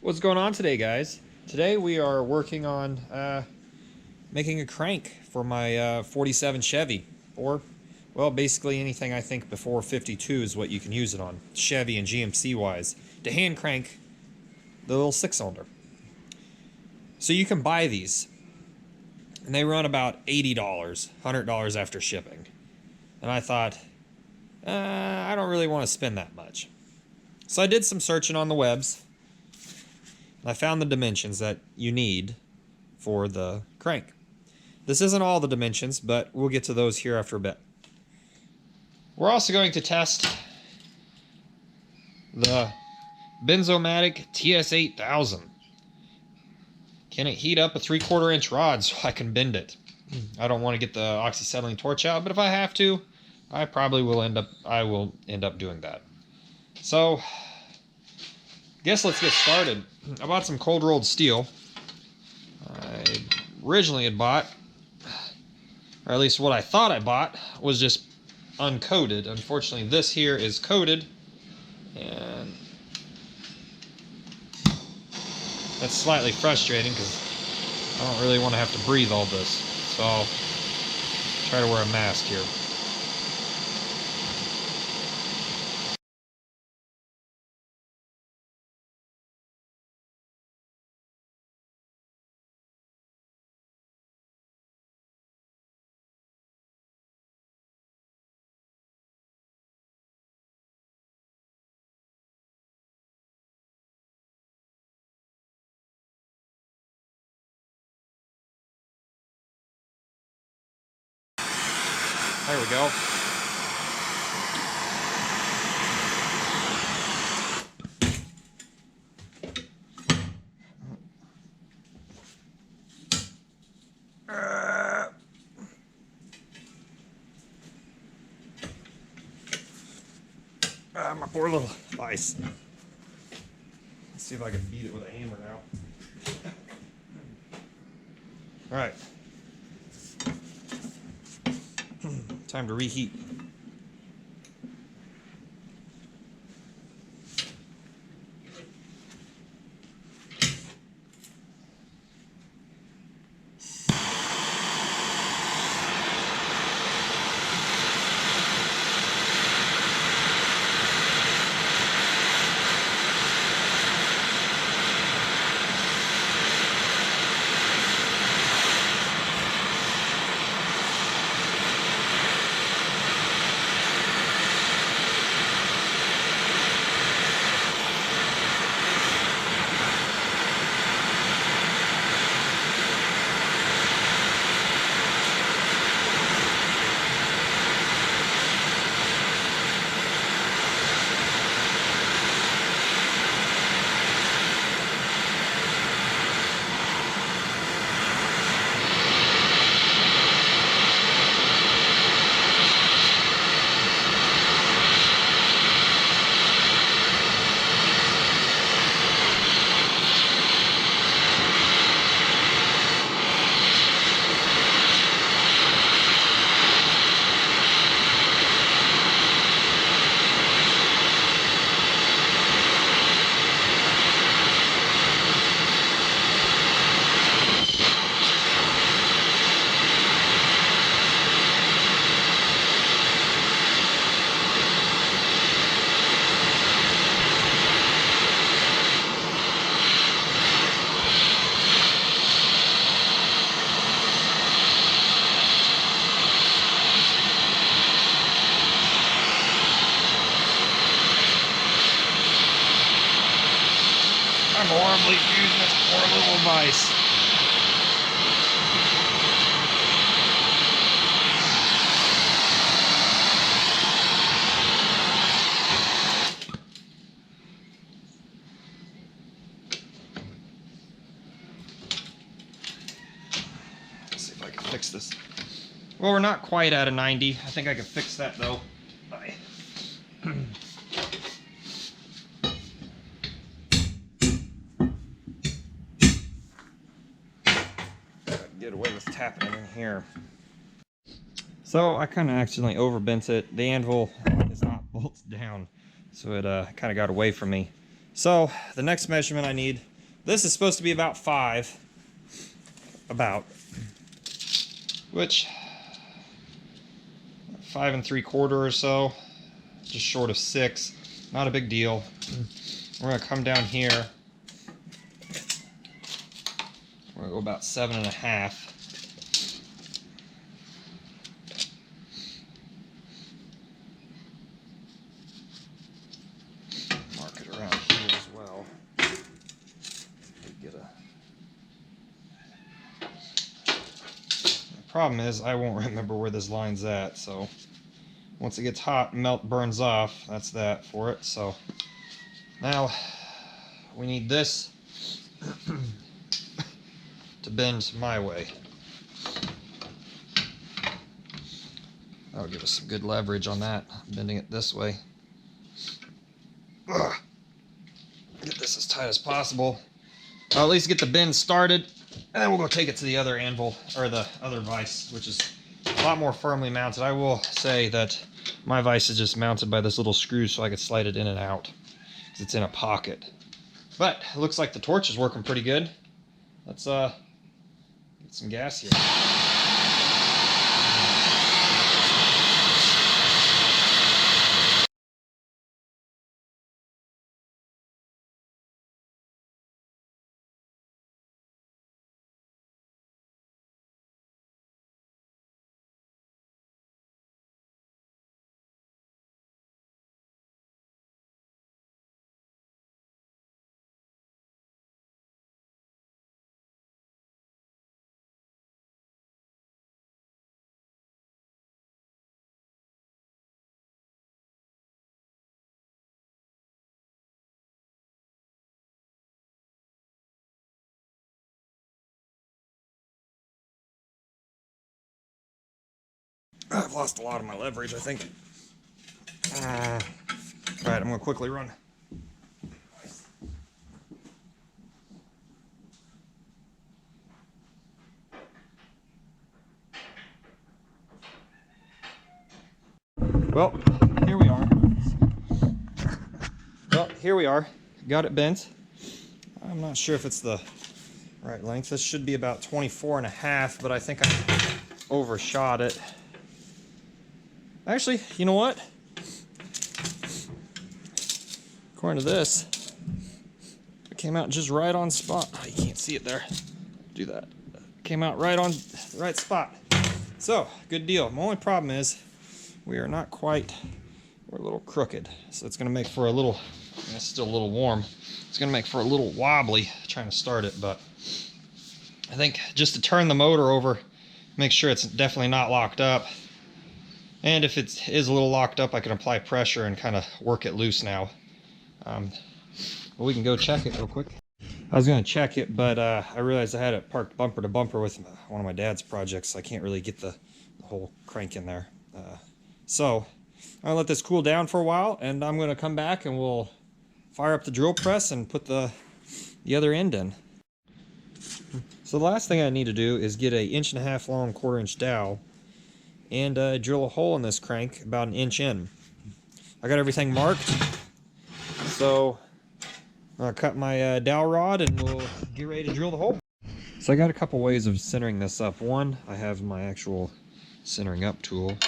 What's going on today, guys? Today we are working on making a crank for my 47 Chevy, or, well, basically anything I think before 52 is what you can use it on, Chevy and GMC wise, to hand crank the little 6-cylinder. So you can buy these, and they run about $80, $100 after shipping. And I thought, I don't really want to spend that much. So I did some searching on the webs. I found the dimensions that you need for the crank. This isn't all the dimensions, but we'll get to those here after a bit. We're also going to test the Bernzomatic TS8000. Can it heat up a 3/4 inch rod so I can bend it? I don't want to get the oxyacetylene torch out, but if I have to, I will end up doing that. So, guess let's get started. I bought some cold rolled steel. I originally had bought, or at least what I thought I bought, was just uncoated. Unfortunately, this here is coated, and that's slightly frustrating because I don't really want to have to breathe all this. So I'll try to wear a mask here. There we go. My poor little vise. Let's see if I can beat it with a hammer now. All right. Time to reheat. I'm horribly using this poor little vise. Let's see if I can fix this. Well, we're not quite at a 90. I think I can fix that though. Bye. Get away with tapping it in here. So I kind of accidentally overbent it. The anvil is not bolted down, so it kind of got away from me. So the next measurement I need, this is supposed to be about 5, which 5 3/4 or so, just short of 6. Not a big deal. We're gonna come down here. We're gonna go about 7 1/2. Mark it around here as well. Get a... The problem is I won't remember where this line's at, so once it gets hot, burns off. That's that for it. So now we need this to bend my way. That'll give us some good leverage on that, bending it this way. Ugh. Get this as tight as possible. I'll at least get the bend started, and then we'll go take it to the other anvil, or the other vise, which is a lot more firmly mounted. I will say that my vise is just mounted by this little screw so I can slide it in and out, because it's in a pocket. But it looks like the torch is working pretty good. Let's get some gas here. I've lost a lot of my leverage, I think. Alright, I'm going to quickly run. Well, here we are. Got it bent. I'm not sure if it's the right length. This should be about 24 1/2, but I think I overshot it. Actually, you know what? According to this, it came out just right on spot. Oh, you can't see it there. Do that. Came out right on the right spot. So, good deal. My only problem is we are not quite, we're a little crooked. So it's going to make for a little, it's still a little warm. It's going to make for a little wobbly trying to start it, but I think just to turn the motor over, make sure it's definitely not locked up. And if it is a little locked up, I can apply pressure and kind of work it loose now. We can go check it real quick. I was going to check it, but I realized I had it parked bumper to bumper with one of my dad's projects, so I can't really get the whole crank in there. So I'm going to let this cool down for a while, and I'm going to come back and we'll fire up the drill press and put the other end in. So the last thing I need to do is get a 1.5 inch long 1/4 inch dowel and drill a hole in this crank about 1 inch in. I got everything marked, so I'll cut my dowel rod and we'll get ready to drill the hole. So I got a couple ways of centering this up. One, I have my actual centering up tool,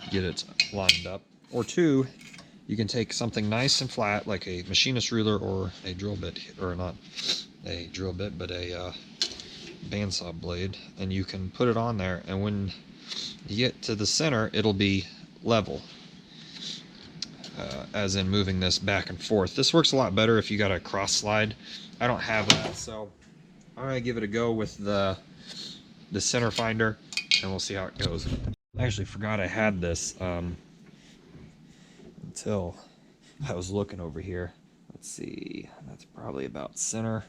get it lined up. Or two, you can take something nice and flat like a machinist ruler or a drill bit, or not a drill bit, but a bandsaw blade, and you can put it on there, and when you get to the center, it'll be level. As in moving this back and forth. This works a lot better if you got a cross slide. I don't have that, so I'm gonna give it a go with the center finder, and we'll see how it goes. I actually forgot I had this until I was looking over here. Let's see, that's probably about center.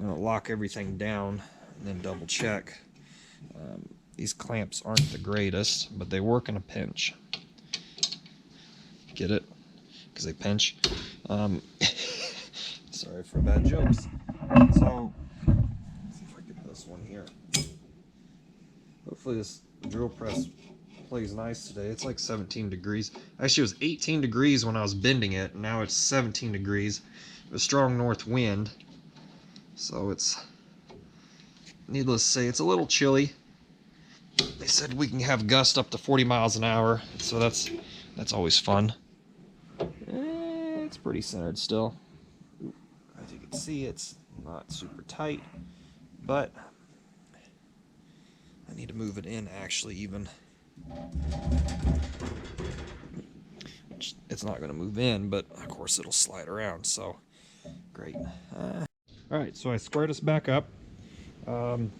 I'm gonna lock everything down and then double check. These clamps aren't the greatest, but they work in a pinch. Get it? Because they pinch. Sorry for bad jokes. So, let's see if I get this one here. Hopefully this drill press plays nice today. It's like 17 degrees. Actually, it was 18 degrees when I was bending it, and now it's 17 degrees. A strong north wind, so it's, needless to say, it's a little chilly. They said we can have gusts up to 40 miles an hour, so that's always fun. It's pretty centered still. As you can see, it's not super tight, but I need to move it in actually even. It's not going to move in, but of course it'll slide around, so great. Alright, so I squared us back up. Gonna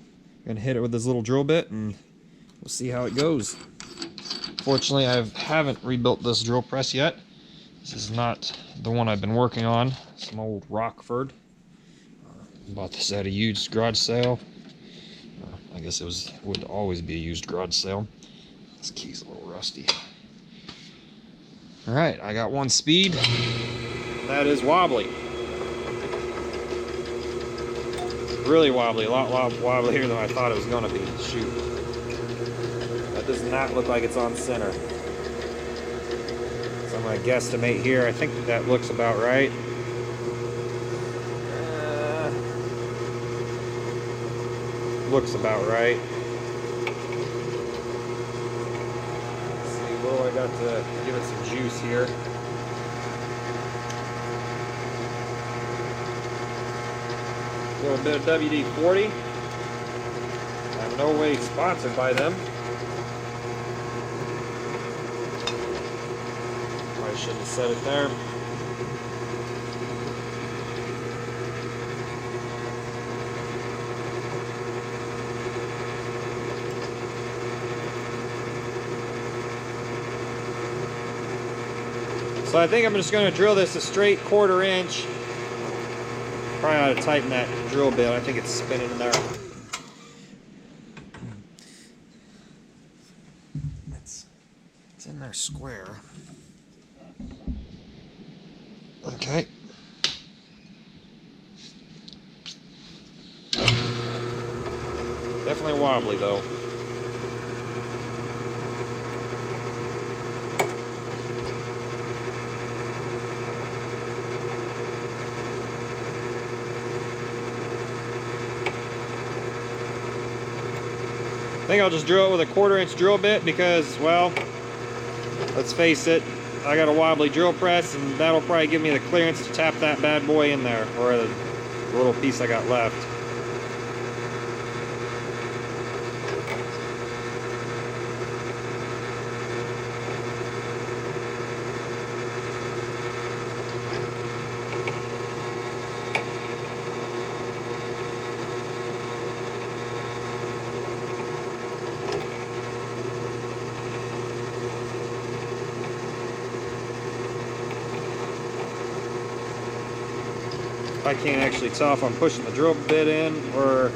hit it with this little drill bit and we'll see how it goes. Fortunately, I haven't rebuilt this drill press yet. This is not the one I've been working on. Some old Rockford. Bought this at a used garage sale. I guess it would always be a used garage sale. This key's a little rusty. Alright, I got one speed. That is wobbly. Really wobbly, a lot wobblier than I thought it was going to be. Shoot. That does not look like it's on center. So I'm going to guesstimate here. I think that looks about right. Looks about right. I got to give it some juice here. A little bit of WD-40. I'm no way sponsored by them. Probably shouldn't have said it there. So I think I'm just going to drill this a straight 1/4 inch. Probably ought to tighten that drill bit. I think it's spinning in there. It's in there square. Okay. Definitely wobbly though. I think I'll just drill it with a 1/4 inch drill bit because, well, let's face it, I got a wobbly drill press and that'll probably give me the clearance to tap that bad boy in there, or the little piece I got left. I can't actually tell if I'm pushing the drill bit in or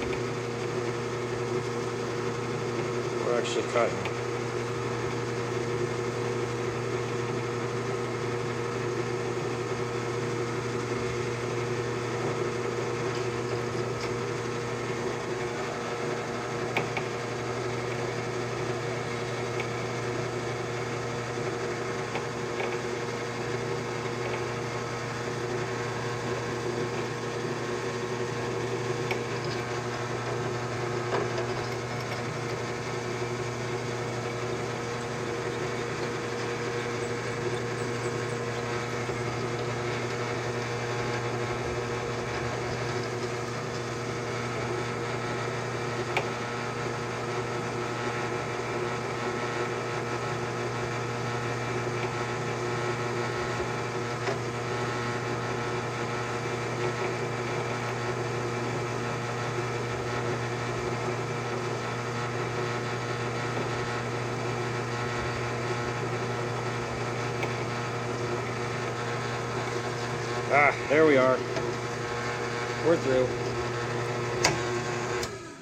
we're actually cutting. Ah, there we are. We're through.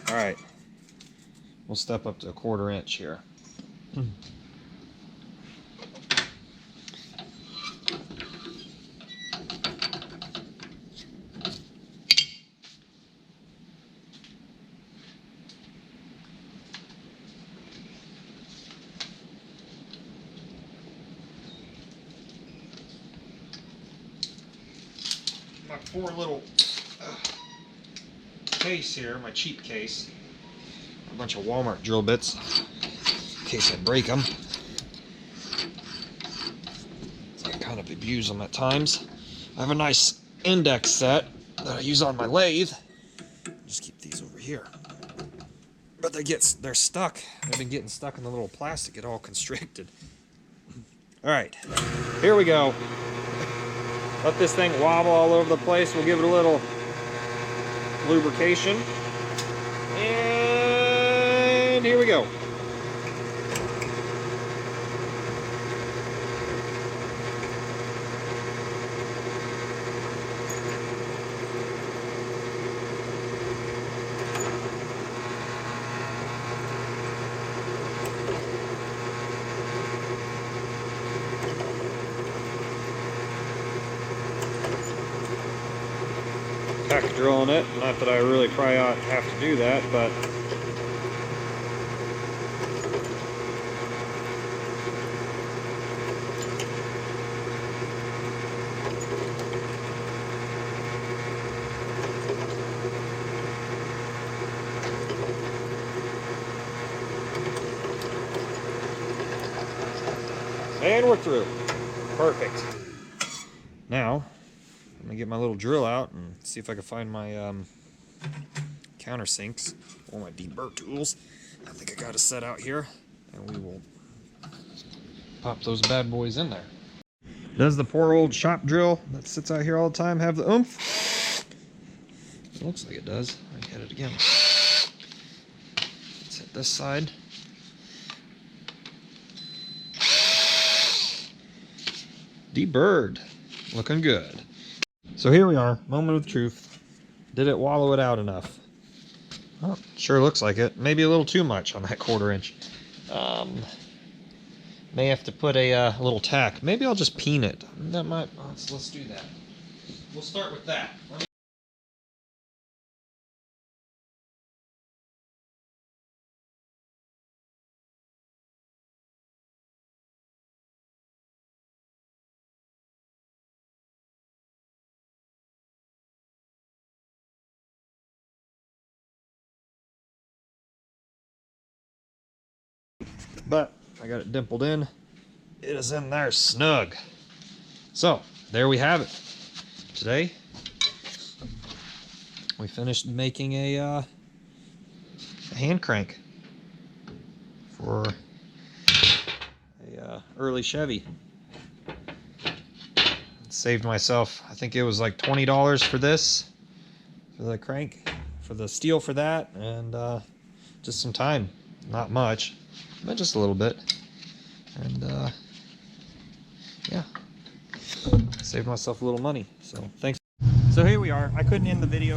All right. We'll step up to a 1/4 inch here. poor little case here, my cheap case. A bunch of Walmart drill bits in case I break them. So I kind of abuse them at times. I have a nice index set that I use on my lathe. Just keep these over here. But they're stuck. They've been getting stuck in the little plastic, get all constricted. Alright, here we go. Let this thing wobble all over the place. We'll give it a little lubrication. And here we go. Tack drilling it. Not that I really probably ought to have to do that, but and we're through. Perfect. Now I'm gonna get my little drill out and see if I can find my countersinks or my deburr tools. I think I got a set out here, and we will pop those bad boys in there. Does the poor old shop drill that sits out here all the time have the oomph? It looks like it does. I hit it again. Let's hit this side. Deburred. Looking good. So here we are, moment of truth. Did it wallow it out enough? Well, sure looks like it. Maybe a little too much on that 1/4 inch. May have to put a little tack. Maybe I'll just peen it. That might. Let's do that. We'll start with that. But I got it dimpled in. It is in there snug. So there we have it. Today we finished making a hand crank for a early Chevy. Saved myself, I think it was like $20 for this, for the crank, for the steel for that, and just some time. Not much, but just a little bit. And yeah, saved myself a little money. So thanks. So here we are. I couldn't end the video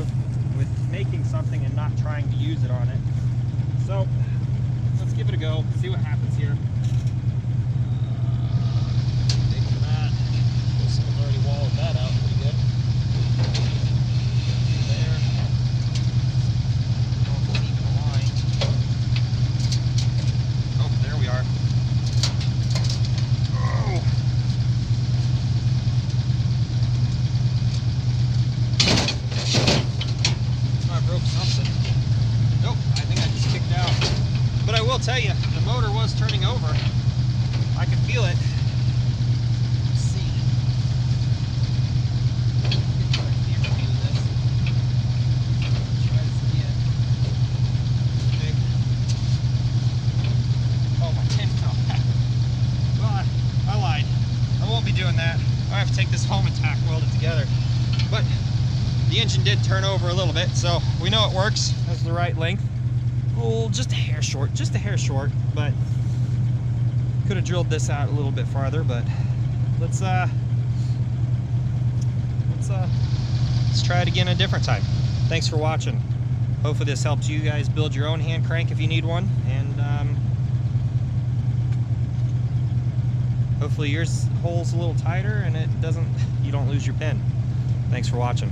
with making something and not trying to use it on it. So let's give it a go, see what happens here. Taking that. Someone's already walled that out pretty good. There. Almost even a line. Oh, there we are. Oh. I broke something. Nope, I think I just kicked out. But I will tell you, the motor was turning over. I could feel it. Let's see. Try this again. Okay. Oh, my tin fell back. Well, I lied. I won't be doing that. I have to take this home and tack weld it together. But the engine did turn over a little bit, so we know it works. That's the right length. Oh, just a hair short, but could have drilled this out a little bit farther. But let's try it again a different time. Thanks for watching. Hopefully this helps you guys build your own hand crank if you need one, and hopefully yours hole's a little tighter and you don't lose your pin. Thanks for watching.